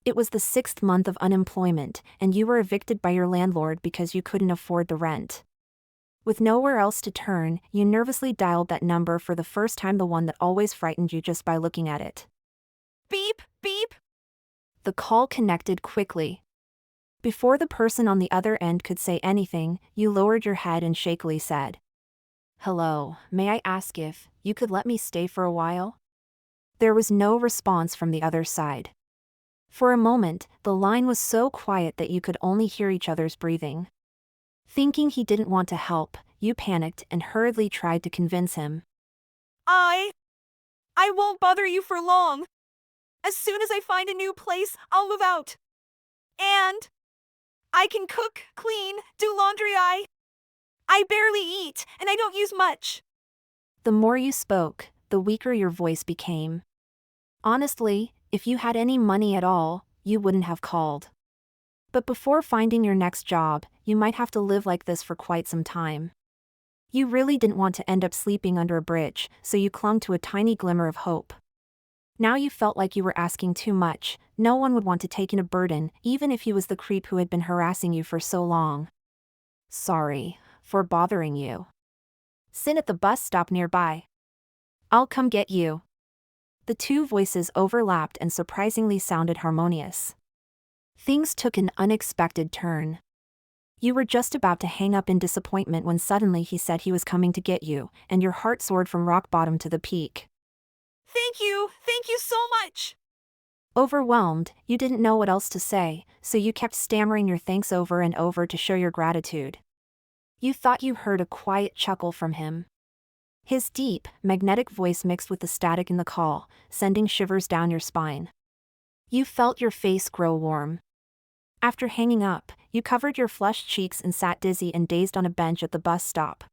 It was the 6th month of unemployment, and you were evicted by your landlord because you couldn't afford the rent. With nowhere else to turn, you nervously dialed that number for the first time, the one that always frightened you just by looking at it. Beep, beep. The call connected quickly. Before the person on the other end could say anything, you lowered your head and shakily said, "Hello, may I ask if you could let me stay for a while?" There was no response from the other side. For a moment, the line was so quiet that you could only hear each other's breathing. Thinking he didn't want to help, you panicked and hurriedly tried to convince him. I won't bother you for long. As soon as I find a new place, I'll move out. And I can cook, clean, do laundry. I barely eat, and I don't use much. The more you spoke, the weaker your voice became. Honestly, if you had any money at all, you wouldn't have called. But before finding your next job, you might have to live like this for quite some time. You really didn't want to end up sleeping under a bridge, so you clung to a tiny glimmer of hope. Now you felt like you were asking too much. No one would want to take in a burden, even if he was the creep who had been harassing you for so long. Sorry for bothering you. Sit at the bus stop nearby. I'll come get you. The two voices overlapped and surprisingly sounded harmonious. Things took an unexpected turn. You were just about to hang up in disappointment when suddenly he said he was coming to get you, and your heart soared from rock bottom to the peak. Thank you so much. Overwhelmed, you didn't know what else to say, so you kept stammering your thanks over and over to show your gratitude. You thought you heard a quiet chuckle from him. His deep, magnetic voice mixed with the static in the call, sending shivers down your spine. You felt your face grow warm. After hanging up, you covered your flushed cheeks and sat dizzy and dazed on a bench at the bus stop.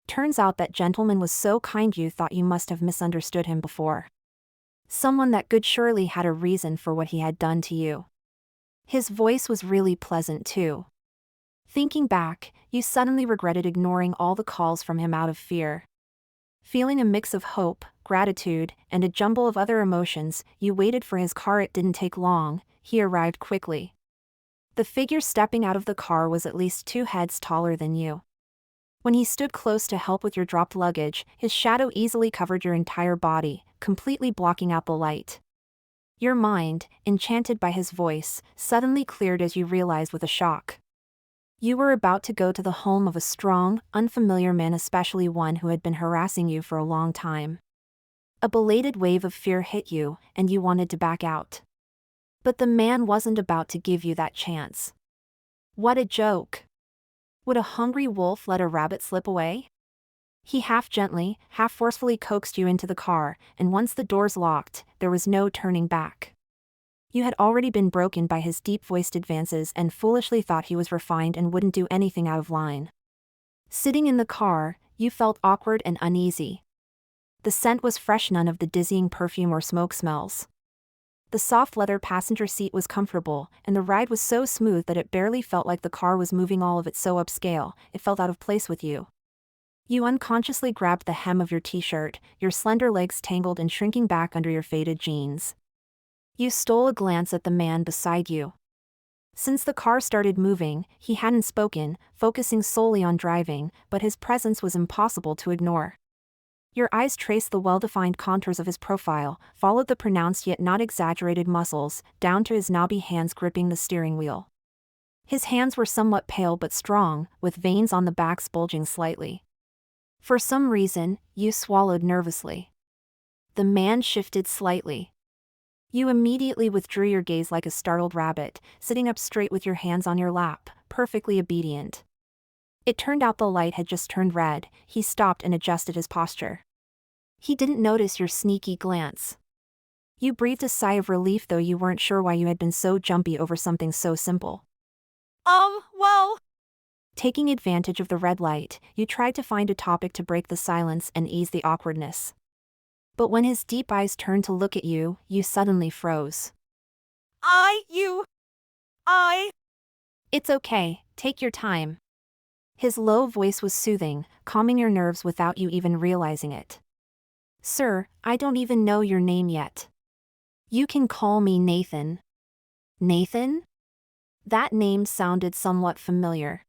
Turns out that gentleman was so kind you thought you must have misunderstood him before. Someone that good surely had a reason for what he had done to you. His voice was really pleasant too. Thinking back, you suddenly regretted ignoring all the calls from him out of fear. Feeling a mix of hope, gratitude, and a jumble of other emotions, you waited for his car. It didn't take long, he arrived quickly. The figure stepping out of the car was at least 2 heads taller than you. When he stood close to help with your dropped luggage, his shadow easily covered your entire body, completely blocking out the light. Your mind, enchanted by his voice, suddenly cleared as you realized with a shock. You were about to go to the home of a strong, unfamiliar man, especially one who had been harassing you for a long time. A belated wave of fear hit you, and you wanted to back out. But the man wasn't about to give you that chance. What a joke! Would a hungry wolf let a rabbit slip away? He half gently, half forcefully coaxed you into the car, and once the doors locked, there was no turning back. You had already been broken by his deep-voiced advances and foolishly thought he was refined and wouldn't do anything out of line. Sitting in the car, you felt awkward and uneasy. The scent was fresh, none of the dizzying perfume or smoke smells. The soft leather passenger seat was comfortable, and the ride was so smooth that it barely felt like the car was moving. All of it so upscale, it felt out of place with you. You unconsciously grabbed the hem of your t-shirt, your slender legs tangled and shrinking back under your faded jeans. You stole a glance at the man beside you. Since the car started moving, he hadn't spoken, focusing solely on driving, but his presence was impossible to ignore. Your eyes traced the well-defined contours of his profile, followed the pronounced yet not exaggerated muscles, down to his knobby hands gripping the steering wheel. His hands were somewhat pale but strong, with veins on the backs bulging slightly. For some reason, you swallowed nervously. The man shifted slightly. You immediately withdrew your gaze like a startled rabbit, sitting up straight with your hands on your lap, perfectly obedient. It turned out the light had just turned red. He stopped and adjusted his posture. He didn't notice your sneaky glance. You breathed a sigh of relief, though you weren't sure why you had been so jumpy over something so simple. Well. Taking advantage of the red light, you tried to find a topic to break the silence and ease the awkwardness. But when his deep eyes turned to look at you, you suddenly froze. It's okay, take your time. His low voice was soothing, calming your nerves without you even realizing it. Sir, I don't even know your name yet. You can call me Nathan. Nathan? That name sounded somewhat familiar.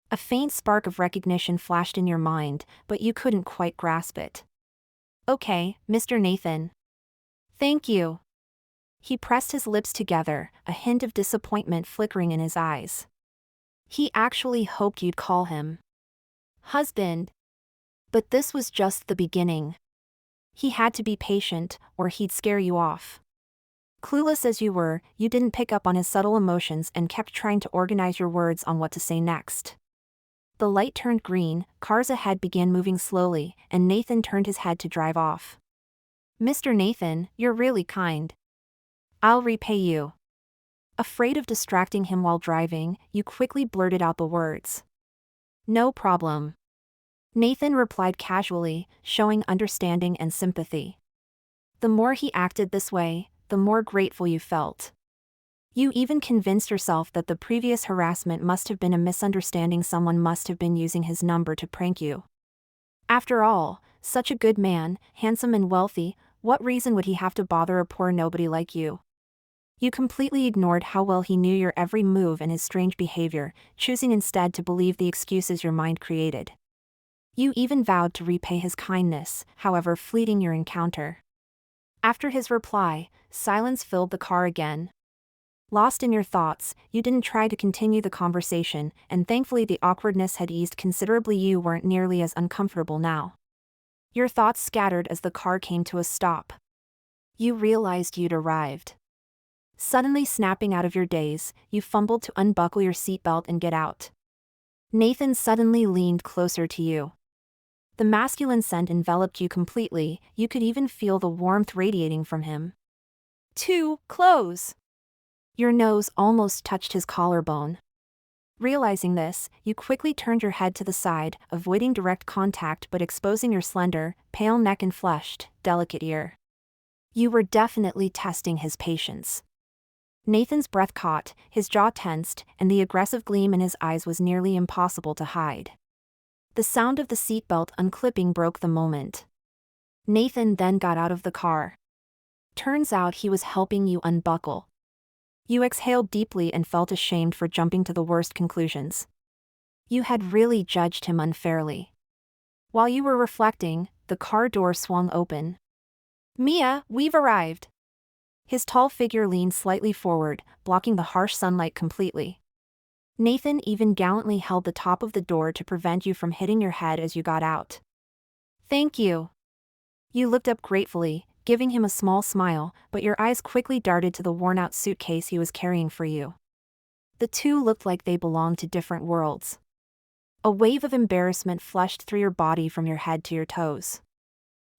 A faint spark of recognition flashed in your mind, but you couldn't quite grasp it. Okay, Mr. Nathan. Thank you. He pressed his lips together, a hint of disappointment flickering in his eyes. He actually hoped you'd call him husband. But this was just the beginning. He had to be patient, or he'd scare you off. Clueless as you were, you didn't pick up on his subtle emotions and kept trying to organize your words on what to say next. The light turned green, cars ahead began moving slowly, and Nathan turned his head to drive off. Mr. Nathan, you're really kind. I'll repay you. Afraid of distracting him while driving, you quickly blurted out the words. No problem. Nathan replied casually, showing understanding and sympathy. The more he acted this way, the more grateful you felt. You even convinced yourself that the previous harassment must have been a misunderstanding. Someone must have been using his number to prank you. After all, such a good man, handsome and wealthy, what reason would he have to bother a poor nobody like you? You completely ignored how well he knew your every move and his strange behavior, choosing instead to believe the excuses your mind created. You even vowed to repay his kindness, however fleeting your encounter. After his reply, silence filled the car again. Lost in your thoughts, you didn't try to continue the conversation, and thankfully the awkwardness had eased considerably. You weren't nearly as uncomfortable now. Your thoughts scattered as the car came to a stop. You realized you'd arrived. Suddenly snapping out of your daze, you fumbled to unbuckle your seatbelt and get out. Nathan suddenly leaned closer to you. The masculine scent enveloped you completely, you could even feel the warmth radiating from him. Too close. Your nose almost touched his collarbone. Realizing this, you quickly turned your head to the side, avoiding direct contact but exposing your slender, pale neck and flushed, delicate ear. You were definitely testing his patience. Nathan's breath caught, his jaw tensed, and the aggressive gleam in his eyes was nearly impossible to hide. The sound of the seatbelt unclipping broke the moment. Nathan then got out of the car. Turns out he was helping you unbuckle. You exhaled deeply and felt ashamed for jumping to the worst conclusions. You had really judged him unfairly. While you were reflecting, the car door swung open. Mia, we've arrived. His tall figure leaned slightly forward, blocking the harsh sunlight completely. Nathan even gallantly held the top of the door to prevent you from hitting your head as you got out. Thank you. You looked up gratefully, giving him a small smile, but your eyes quickly darted to the worn-out suitcase he was carrying for you. The two looked like they belonged to different worlds. A wave of embarrassment flushed through your body from your head to your toes.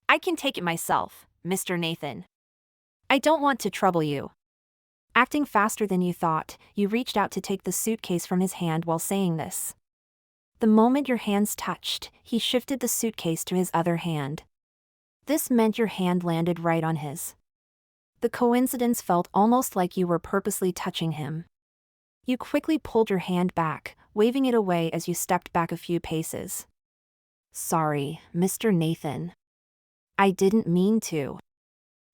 I can take it myself, Mr. Nathan. I don't want to trouble you. Acting faster than you thought, you reached out to take the suitcase from his hand while saying this. The moment your hands touched, he shifted the suitcase to his other hand. This meant your hand landed right on his. The coincidence felt almost like you were purposely touching him. You quickly pulled your hand back, waving it away as you stepped back a few paces. Sorry, Mr. Nathan. I didn't mean to.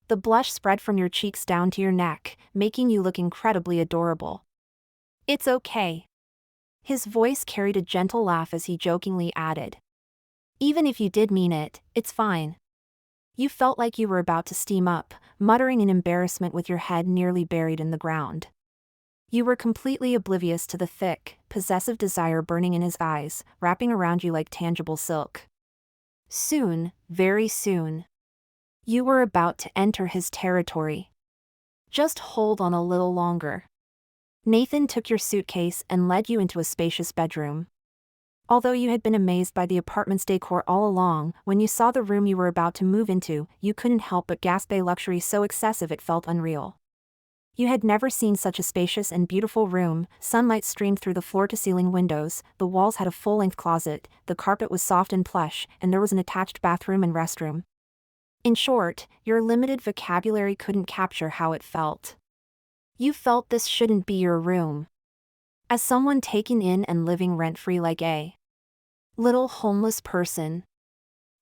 The blush spread from your cheeks down to your neck, making you look incredibly adorable. It's okay. His voice carried a gentle laugh as he jokingly added. Even if you did mean it, it's fine. You felt like you were about to steam up, muttering in embarrassment with your head nearly buried in the ground. You were completely oblivious to the thick, possessive desire burning in his eyes, wrapping around you like tangible silk. Soon, very soon, you were about to enter his territory. Just hold on a little longer. Nathan took your suitcase and led you into a spacious bedroom. Although you had been amazed by the apartment's decor all along, when you saw the room you were about to move into, you couldn't help but gasp. A luxury so excessive it felt unreal. You had never seen such a spacious and beautiful room. Sunlight streamed through the floor-to-ceiling windows, the walls had a full-length closet, the carpet was soft and plush, and there was an attached bathroom and restroom. In short, your limited vocabulary couldn't capture how it felt. You felt this shouldn't be your room. As someone taken in and living rent-free like a little homeless person,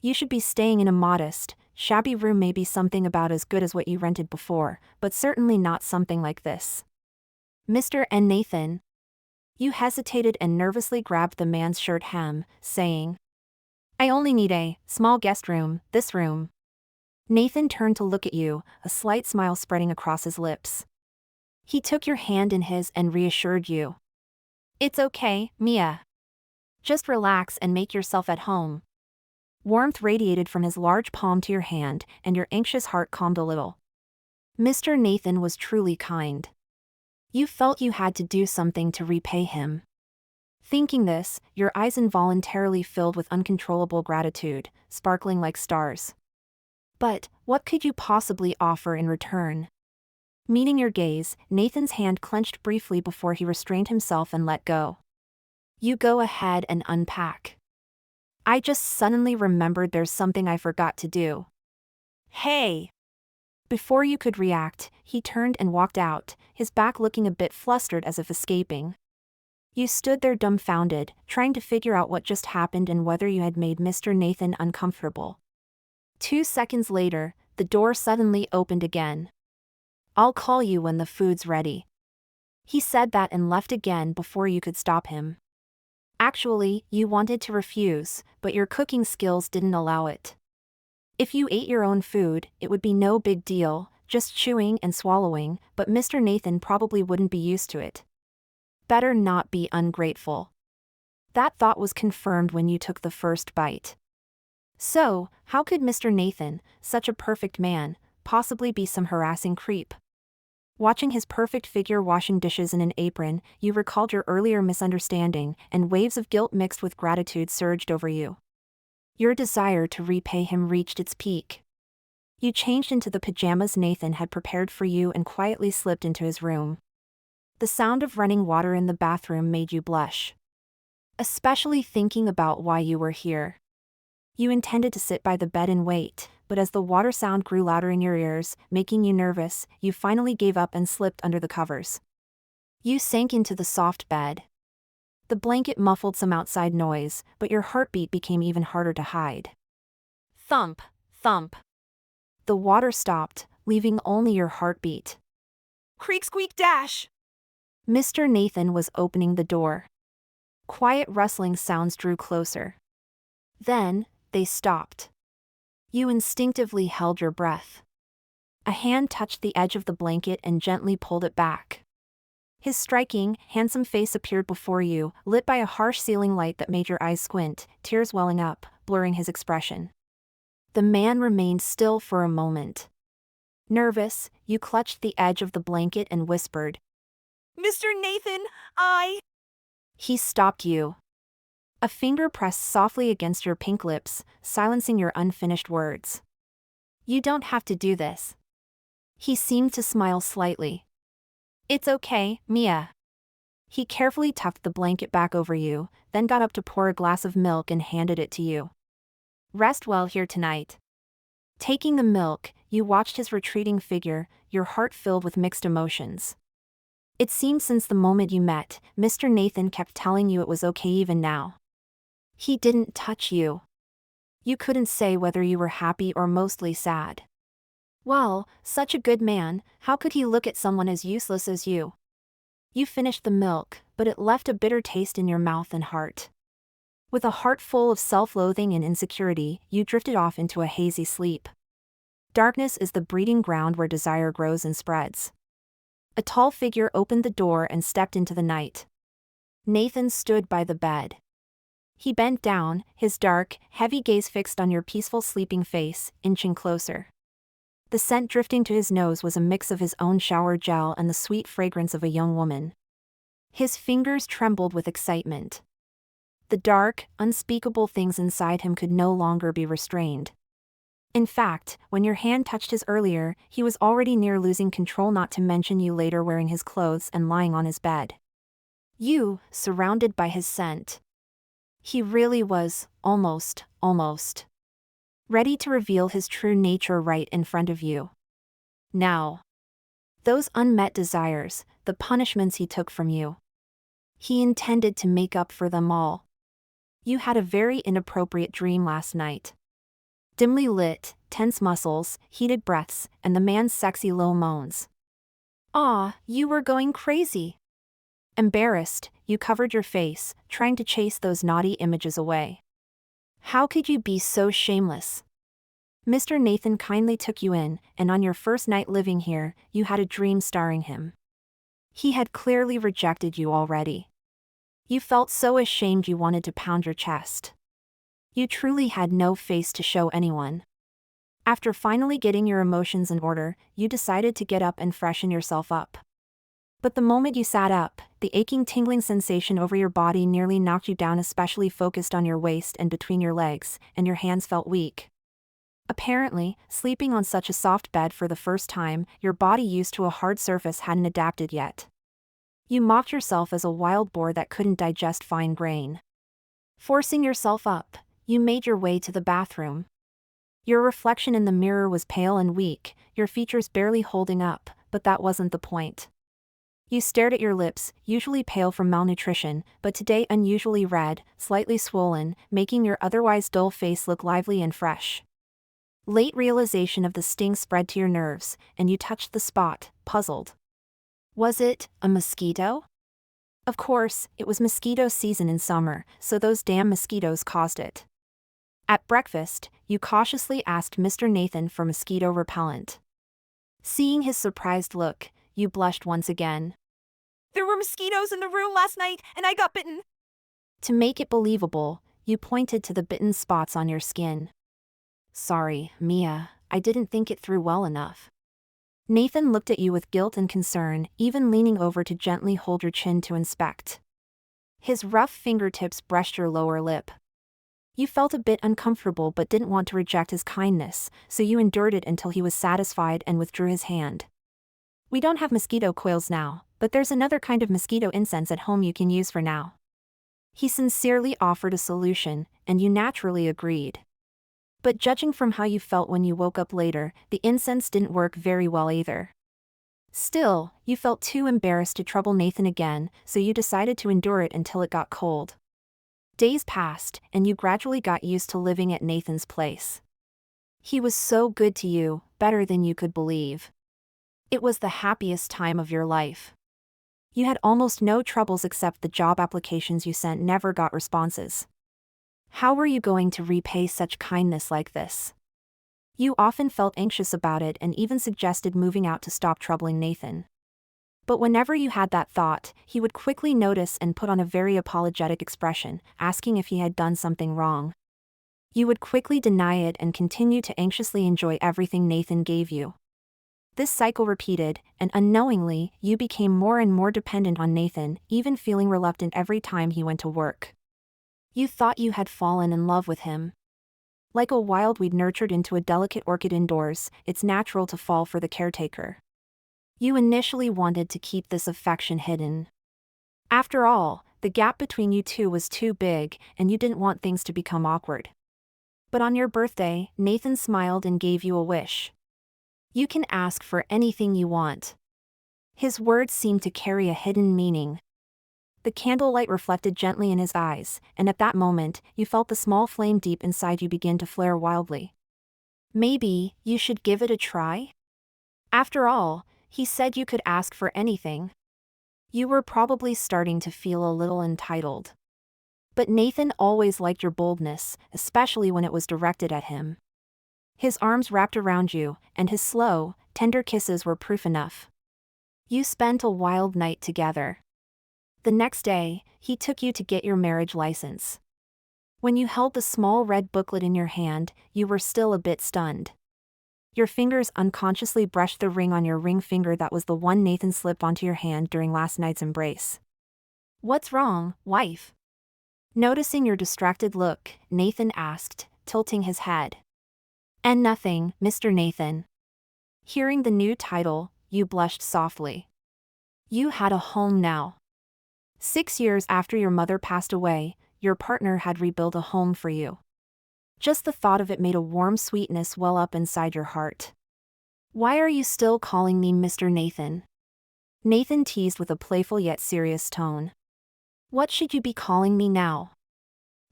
you should be staying in a modest, shabby room. Maybe something about as good as what you rented before, but certainly not something like this. Mr. and Nathan. You hesitated and nervously grabbed the man's shirt hem, saying, I only need a small guest room, this room. Nathan turned to look at you, a slight smile spreading across his lips. He took your hand in his and reassured you. It's okay, Mia. Just relax and make yourself at home. Warmth radiated from his large palm to your hand, and your anxious heart calmed a little. Mr. Nathan was truly kind. You felt you had to do something to repay him. Thinking this, your eyes involuntarily filled with uncontrollable gratitude, sparkling like stars. But, what could you possibly offer in return? Meeting your gaze, Nathan's hand clenched briefly before he restrained himself and let go. You go ahead and unpack. I just suddenly remembered there's something I forgot to do. Hey! Before you could react, he turned and walked out, his back looking a bit flustered as if escaping. You stood there dumbfounded, trying to figure out what just happened and whether you had made Mr. Nathan uncomfortable. 2 seconds later, the door suddenly opened again. I'll call you when the food's ready. He said that and left again before you could stop him. Actually, you wanted to refuse, but your cooking skills didn't allow it. If you ate your own food, it would be no big deal, just chewing and swallowing, but Mr. Nathan probably wouldn't be used to it. Better not be ungrateful. That thought was confirmed when you took the first bite. So, how could Mr. Nathan, such a perfect man, possibly be some harassing creep? Watching his perfect figure washing dishes in an apron, you recalled your earlier misunderstanding, and waves of guilt mixed with gratitude surged over you. Your desire to repay him reached its peak. You changed into the pajamas Nathan had prepared for you and quietly slipped into his room. The sound of running water in the bathroom made you blush. Especially thinking about why you were here. You intended to sit by the bed and wait, but as the water sound grew louder in your ears, making you nervous, you finally gave up and slipped under the covers. You sank into the soft bed. The blanket muffled some outside noise, but your heartbeat became even harder to hide. Thump, thump. The water stopped, leaving only your heartbeat. Creak squeak dash! Mr. Nathan was opening the door. Quiet rustling sounds drew closer. Then, they stopped. You instinctively held your breath. A hand touched the edge of the blanket and gently pulled it back. His striking, handsome face appeared before you, lit by a harsh ceiling light that made your eyes squint, tears welling up, blurring his expression. The man remained still for a moment. Nervous, you clutched the edge of the blanket and whispered, Mr. Nathan, He stopped you. A finger pressed softly against your pink lips, silencing your unfinished words. You don't have to do this. He seemed to smile slightly. It's okay, Mia. He carefully tucked the blanket back over you, then got up to pour a glass of milk and handed it to you. Rest well here tonight. Taking the milk, you watched his retreating figure, your heart filled with mixed emotions. It seemed since the moment you met, Mr. Nathan kept telling you it was okay even now. He didn't touch you. You couldn't say whether you were happy or mostly sad. Well, such a good man, how could he look at someone as useless as you? You finished the milk, but it left a bitter taste in your mouth and heart. With a heart full of self-loathing and insecurity, you drifted off into a hazy sleep. Darkness is the breeding ground where desire grows and spreads. A tall figure opened the door and stepped into the night. Nathan stood by the bed. He bent down, his dark, heavy gaze fixed on your peaceful sleeping face, inching closer. The scent drifting to his nose was a mix of his own shower gel and the sweet fragrance of a young woman. His fingers trembled with excitement. The dark, unspeakable things inside him could no longer be restrained. In fact, when your hand touched his earlier, he was already near losing control, not to mention you later wearing his clothes and lying on his bed. You, surrounded by his scent. He really was, almost, ready to reveal his true nature right in front of you. Now. Those unmet desires, the punishments he took from you. He intended to make up for them all. You had a very inappropriate dream last night. Dimly lit, tense muscles, heated breaths, and the man's sexy low moans. Ah, you were going crazy. Embarrassed, you covered your face, trying to chase those naughty images away. How could you be so shameless? Mr. Nathan kindly took you in, and on your first night living here, you had a dream starring him. He had clearly rejected you already. You felt so ashamed you wanted to pound your chest. You truly had no face to show anyone. After finally getting your emotions in order, you decided to get up and freshen yourself up. But the moment you sat up, the aching tingling sensation over your body nearly knocked you down, especially focused on your waist and between your legs, and your hands felt weak. Apparently, sleeping on such a soft bed for the first time, your body used to a hard surface hadn't adapted yet. You mocked yourself as a wild boar that couldn't digest fine grain. Forcing yourself up, you made your way to the bathroom. Your reflection in the mirror was pale and weak, your features barely holding up, but that wasn't the point. You stared at your lips, usually pale from malnutrition, but today unusually red, slightly swollen, making your otherwise dull face look lively and fresh. Late realization of the sting spread to your nerves, and you touched the spot, puzzled. Was it a mosquito? Of course, it was mosquito season in summer, so those damn mosquitoes caused it. At breakfast, you cautiously asked Mr. Nathan for mosquito repellent. Seeing his surprised look, you blushed once again. There were mosquitoes in the room last night, and I got bitten. To make it believable, you pointed to the bitten spots on your skin. Sorry, Mia, I didn't think it through well enough. Nathan looked at you with guilt and concern, even leaning over to gently hold your chin to inspect. His rough fingertips brushed your lower lip. You felt a bit uncomfortable but didn't want to reject his kindness, so you endured it until he was satisfied and withdrew his hand. We don't have mosquito coils now, but there's another kind of mosquito incense at home you can use for now. He sincerely offered a solution, and you naturally agreed. But judging from how you felt when you woke up later, the incense didn't work very well either. Still, you felt too embarrassed to trouble Nathan again, so you decided to endure it until it got cold. Days passed, and you gradually got used to living at Nathan's place. He was so good to you, better than you could believe. It was the happiest time of your life. You had almost no troubles except the job applications you sent never got responses. How were you going to repay such kindness like this? You often felt anxious about it and even suggested moving out to stop troubling Nathan. But whenever you had that thought, he would quickly notice and put on a very apologetic expression, asking if he had done something wrong. You would quickly deny it and continue to anxiously enjoy everything Nathan gave you. This cycle repeated, and unknowingly, you became more and more dependent on Nathan, even feeling reluctant every time he went to work. You thought you had fallen in love with him. Like a wild weed nurtured into a delicate orchid indoors, it's natural to fall for the caretaker. You initially wanted to keep this affection hidden. After all, the gap between you two was too big, and you didn't want things to become awkward. But on your birthday, Nathan smiled and gave you a wish. You can ask for anything you want. His words seemed to carry a hidden meaning. The candlelight reflected gently in his eyes, and at that moment, you felt the small flame deep inside you begin to flare wildly. Maybe you should give it a try? After all, he said you could ask for anything. You were probably starting to feel a little entitled. But Nathan always liked your boldness, especially when it was directed at him. His arms wrapped around you, and his slow, tender kisses were proof enough. You spent a wild night together. The next day, he took you to get your marriage license. When you held the small red booklet in your hand, you were still a bit stunned. Your fingers unconsciously brushed the ring on your ring finger that was the one Nathan slipped onto your hand during last night's embrace. What's wrong, wife? Noticing your distracted look, Nathan asked, tilting his head. And nothing, Mr. Nathan. Hearing the new title, you blushed softly. You had a home now. 6 years after your mother passed away, your partner had rebuilt a home for you. Just the thought of it made a warm sweetness well up inside your heart. Why are you still calling me Mr. Nathan? Nathan teased with a playful yet serious tone. What should you be calling me now?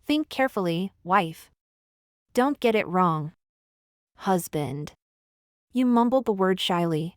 Think carefully, wife. Don't get it wrong. Husband. You mumbled the word shyly,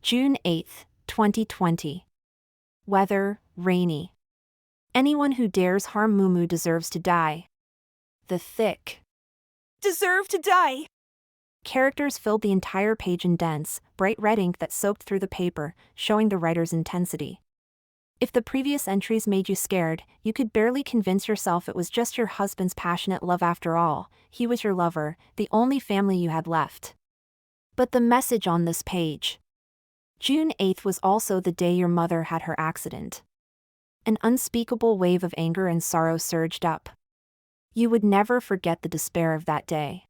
June 8, 2020. Weather, rainy. Anyone who dares harm Mumu deserves to die. The thick Deserve to die. characters filled the entire page in dense, bright red ink that soaked through the paper, showing the writer's intensity. If the previous entries made you scared, you could barely convince yourself it was just your husband's passionate love after all. He was your lover, the only family you had left. But the message on this page. June 8th was also the day your mother had her accident. An unspeakable wave of anger and sorrow surged up. You would never forget the despair of that day.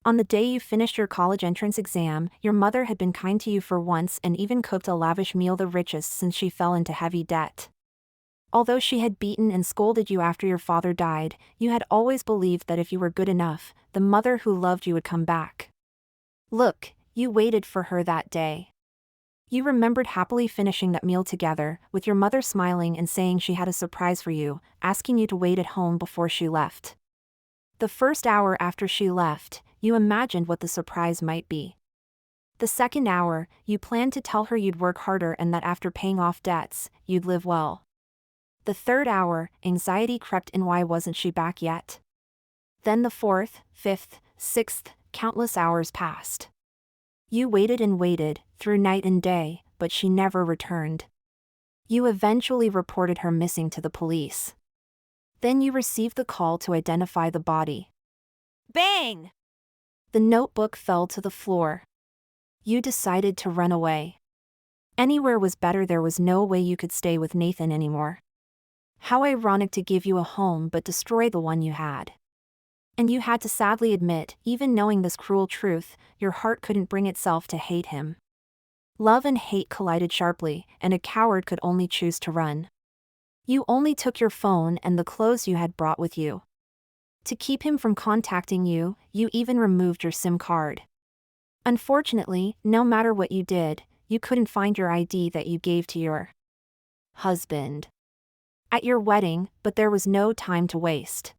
On the day you finished your college entrance exam, your mother had been kind to you for once and even cooked a lavish meal, the richest since she fell into heavy debt. Although she had beaten and scolded you after your father died, you had always believed that if you were good enough, the mother who loved you would come back. Look, you waited for her that day. You remembered happily finishing that meal together, with your mother smiling and saying she had a surprise for you, asking you to wait at home before she left. The first hour after she left, you imagined what the surprise might be. The second hour, you planned to tell her you'd work harder and that after paying off debts, you'd live well. The third hour, anxiety crept in. Why wasn't she back yet? Then the fourth, fifth, sixth, countless hours passed. You waited and waited, through night and day, but she never returned. You eventually reported her missing to the police. Then you received the call to identify the body. Bang! The notebook fell to the floor. You decided to run away. Anywhere was better. There was no way you could stay with Nathan anymore. How ironic to give you a home but destroy the one you had. And you had to sadly admit, even knowing this cruel truth, your heart couldn't bring itself to hate him. Love and hate collided sharply, and a coward could only choose to run. You only took your phone and the clothes you had brought with you. To keep him from contacting you, you even removed your SIM card. Unfortunately, no matter what you did, you couldn't find your ID that you gave to your husband at your wedding, but there was no time to waste.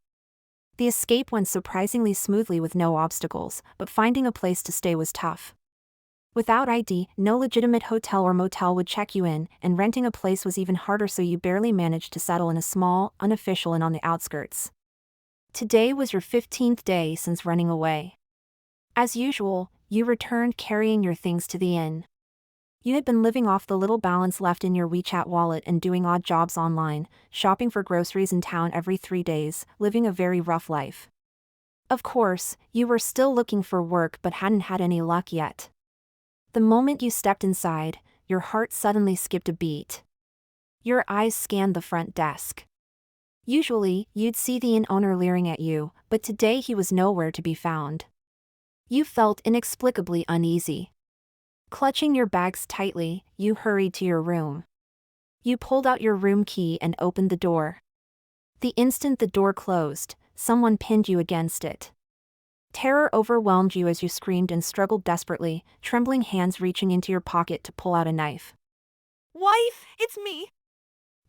The escape went surprisingly smoothly with no obstacles, but finding a place to stay was tough. Without ID, no legitimate hotel or motel would check you in, and renting a place was even harder, so you barely managed to settle in a small, unofficial inn on the outskirts. Today was your 15th day since running away. As usual, you returned carrying your things to the inn. You had been living off the little balance left in your WeChat wallet and doing odd jobs online, shopping for groceries in town every 3 days, living a very rough life. Of course, you were still looking for work but hadn't had any luck yet. The moment you stepped inside, your heart suddenly skipped a beat. Your eyes scanned the front desk. Usually, you'd see the inn owner leering at you, but today he was nowhere to be found. You felt inexplicably uneasy. Clutching your bags tightly, you hurried to your room. You pulled out your room key and opened the door. The instant the door closed, someone pinned you against it. Terror overwhelmed you as you screamed and struggled desperately, trembling hands reaching into your pocket to pull out a knife. Wife, it's me.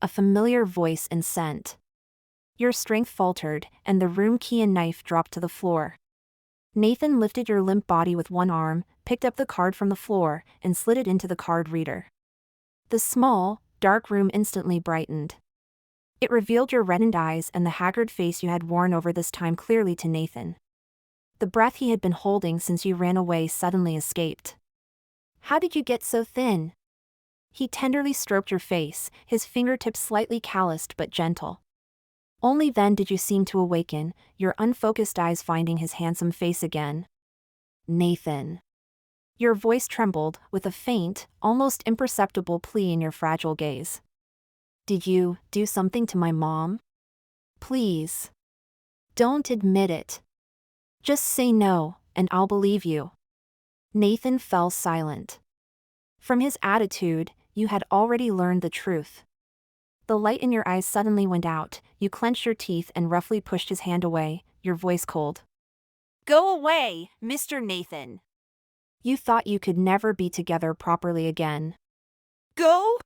A familiar voice and scent. Your strength faltered, and the room key and knife dropped to the floor. Nathan lifted your limp body with one arm, picked up the card from the floor, and slid it into the card reader. The small, dark room instantly brightened. It revealed your reddened eyes and the haggard face you had worn over this time clearly to Nathan. The breath he had been holding since you ran away suddenly escaped. How did you get so thin? He tenderly stroked your face, his fingertips slightly calloused but gentle. Only then did you seem to awaken, your unfocused eyes finding his handsome face again. Nathan. Your voice trembled, with a faint, almost imperceptible plea in your fragile gaze. Did you do something to my mom? Please. Don't admit it. Just say no, and I'll believe you. Nathan fell silent. From his attitude, you had already learned the truth. The light in your eyes suddenly went out, you clenched your teeth and roughly pushed his hand away, your voice cold. Go away, Mr. Nathan. You thought you could never be together properly again. Go?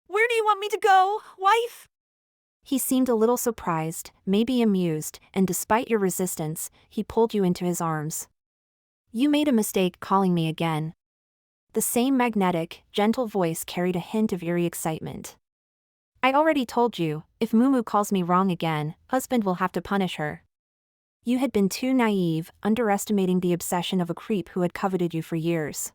Where do you want me to go, wife? He seemed a little surprised, maybe amused, and despite your resistance, he pulled you into his arms. You made a mistake calling me again. The same magnetic, gentle voice carried a hint of eerie excitement. I already told you, if Mumu calls me wrong again, husband will have to punish her. You had been too naive, underestimating the obsession of a creep who had coveted you for years.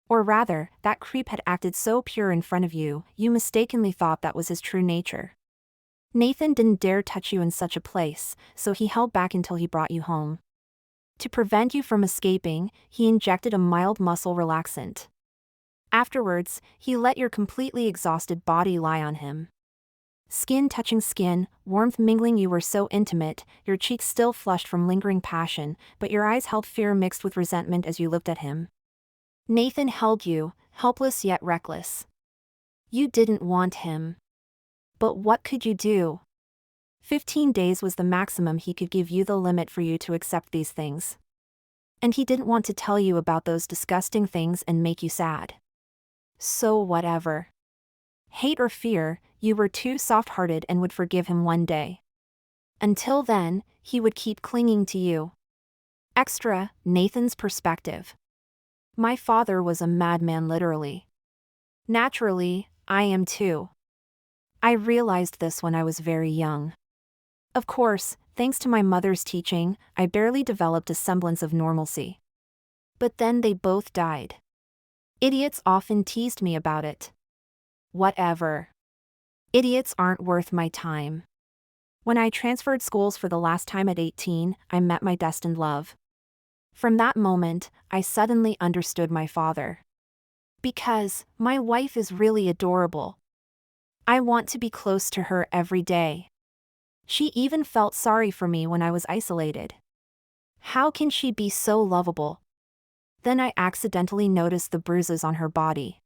Or rather, that creep had acted so pure in front of you, you mistakenly thought that was his true nature. Nathan didn't dare touch you in such a place, so he held back until he brought you home. To prevent you from escaping, he injected a mild muscle relaxant. Afterwards, he let your completely exhausted body lie on him. Skin touching skin, warmth mingling, you were so intimate, your cheeks still flushed from lingering passion, but your eyes held fear mixed with resentment as you looked at him. Nathan held you, helpless yet reckless. You didn't want him. But what could you do? 15 days was the maximum he could give you, the limit for you to accept these things. And he didn't want to tell you about those disgusting things and make you sad. So whatever. Hate or fear, you were too soft-hearted and would forgive him one day. Until then, he would keep clinging to you. Extra, Nathan's perspective. My father was a madman, literally. Naturally, I am too. I realized this when I was very young. Of course, thanks to my mother's teaching, I barely developed a semblance of normalcy. But then they both died. Idiots often teased me about it. Whatever. Idiots aren't worth my time. When I transferred schools for the last time at 18, I met my destined love. From that moment, I suddenly understood my father. Because my wife is really adorable. I want to be close to her every day. She even felt sorry for me when I was isolated. How can she be so lovable? Then I accidentally noticed the bruises on her body.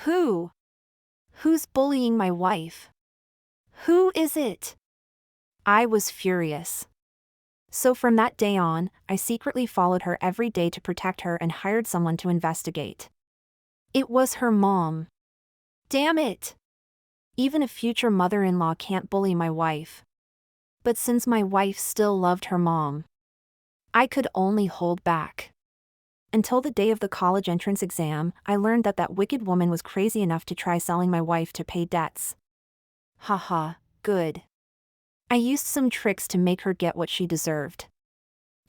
Who's bullying my wife? Who is it? I was furious. So from that day on, I secretly followed her every day to protect her and hired someone to investigate. It was her mom. Damn it! Even a future mother-in-law can't bully my wife. But since my wife still loved her mom, I could only hold back. Until the day of the college entrance exam, I learned that that wicked woman was crazy enough to try selling my wife to pay debts. Haha, good. I used some tricks to make her get what she deserved.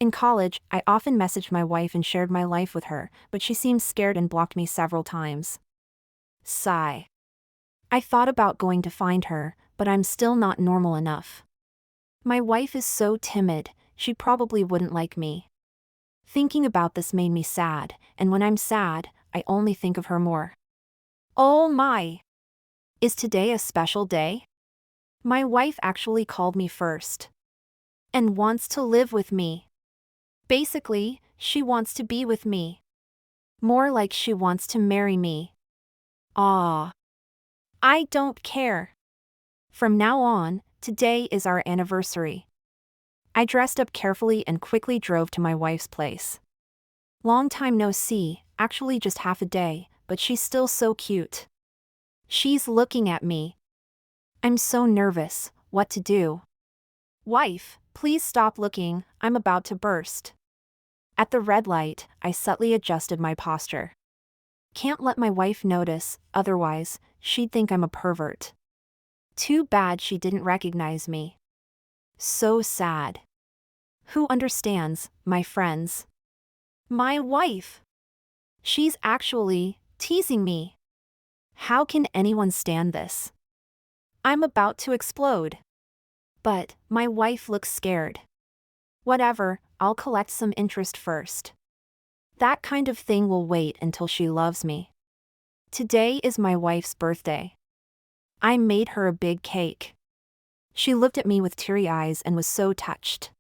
In college, I often messaged my wife and shared my life with her, but she seemed scared and blocked me several times. Sigh. I thought about going to find her, but I'm still not normal enough. My wife is so timid, she probably wouldn't like me. Thinking about this made me sad, and when I'm sad, I only think of her more. Oh my! Is today a special day? My wife actually called me first. And wants to live with me. Basically, she wants to be with me. More like she wants to marry me. Ah. I don't care. From now on, today is our anniversary. I dressed up carefully and quickly drove to my wife's place. Long time no see, actually just half a day, but she's still so cute. She's looking at me. I'm so nervous, what to do? Wife, please stop looking, I'm about to burst. At the red light, I subtly adjusted my posture. Can't let my wife notice, otherwise, she'd think I'm a pervert. Too bad she didn't recognize me. So sad. Who understands, my friends? My wife! She's actually teasing me. How can anyone stand this? I'm about to explode. But my wife looks scared. Whatever, I'll collect some interest first. That kind of thing will wait until she loves me. Today is my wife's birthday. I made her a big cake. She looked at me with teary eyes and was so touched.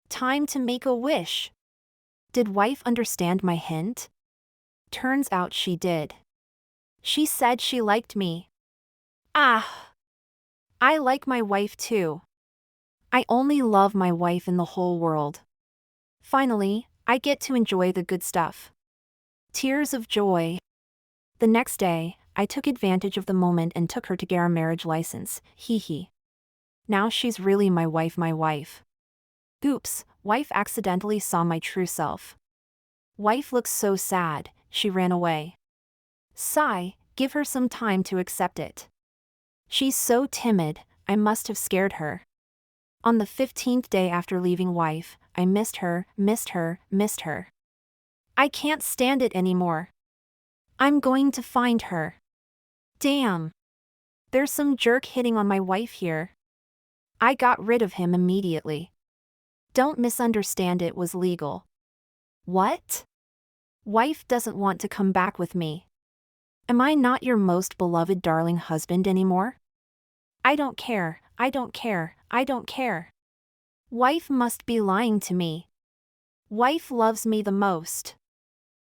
Time to make a wish. Did wife understand my hint? Turns out she did. She said she liked me. Ah! I like my wife too. I only love my wife in the whole world. Finally, I get to enjoy the good stuff. Tears of joy. The next day, I took advantage of the moment and took her to get our marriage license, hee hee. Now she's really my wife. Oops, wife accidentally saw my true self. Wife looks so sad, she ran away. Sigh, give her some time to accept it. She's so timid, I must have scared her. On the 15th day after leaving wife, I missed her, missed her, missed her. I can't stand it anymore. I'm going to find her. Damn. There's some jerk hitting on my wife here. I got rid of him immediately. Don't misunderstand, it was legal. What? Wife doesn't want to come back with me. Am I not your most beloved darling husband anymore? I don't care, I don't care, I don't care. Wife must be lying to me. Wife loves me the most.